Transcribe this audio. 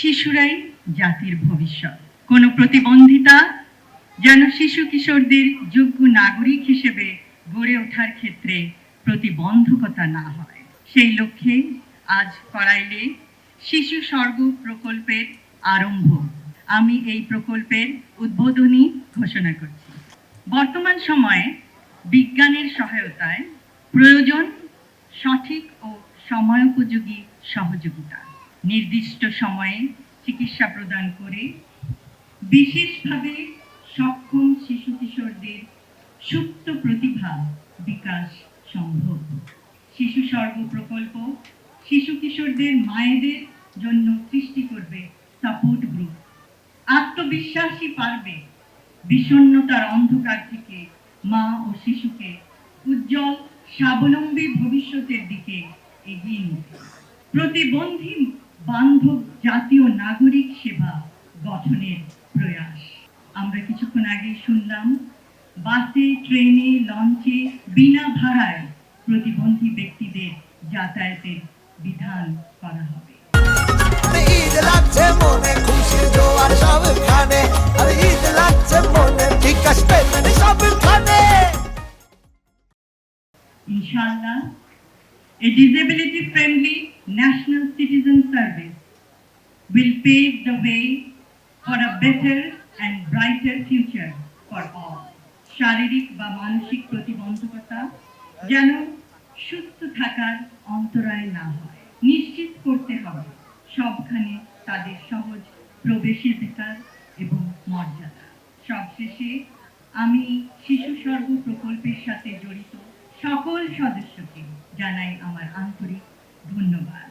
শিশুরাই জাতির ভবিষ্যৎ। কোনো প্রতিবন্ধিতা যেন শিশু কিশোরদের যোগ্য নাগরিক হিসেবে গড়ে ওঠার ক্ষেত্রে প্রতিবন্ধকতা না হয়, সেই লক্ষ্যে আজ করাইলে শিশু স্বর্গ প্রকল্পের আরম্ভ। আমি এই প্রকল্পের উদ্বোধনী ঘোষণা করছি। বর্তমান সময়ে বিজ্ঞানের সহায়তায় প্রয়োজন সঠিক ও সময়োপযোগী সহযোগিতা। নির্দিষ্ট সময়ে চিকিৎসা প্রদান করে বিশেষভাবে সক্ষম শিশু কিশোরদের সুপ্ত প্রতিভা বিকাশ সম্ভব। শিশু স্বর্গ প্রকল্প শিশু কিশোরদের মায়েদের জন্য সৃষ্টি করবে সাপোর্ট গ্রুপ। আত্মবিশ্বাসী পারবে বিষণ্ণতার অন্ধকার থেকে মা ও শিশুকে উজ্জ্বল স্বাবলম্বী ভবিষ্যতের দিকে এগিয়ে নিতে। প্রতিবন্ধী বান্ধব জাতীয় নাগরিক সেবা গঠনের প্রয়াস। আমরা কিছুক্ষণ আগে শুনলাম বাসে, ট্রেনে, লঞ্চে বিনা ভাড়ায় প্রতিবন্ধী ব্যক্তিদের যাতায়াতের বিধান করা হবে। ঈদ লাগছে মনে, খুশির জোয়ার সবখানে, আর ঈদ লাগছে মনে, বিকাশ পেমেন্ট সবখানে। ইনশাআল্লাহ, a disability-friendly national citizen service will pave the way for a better and brighter future for all. শারীরিক বা মানসিক প্রতিবন্ধকতা যেন সুস্থ থাকার অন্তরায় না হয়, নিশ্চিত করতে হবে সবখানে তাদের সহজ প্রবেশাধিকার এবং মর্যাদা। সবশেষে আমি শিশু স্বর্গ প্রকল্পের সাথে জড়িত সকল সদস্যকে জানাই আমার আন্তরিক ধন্যবাদ।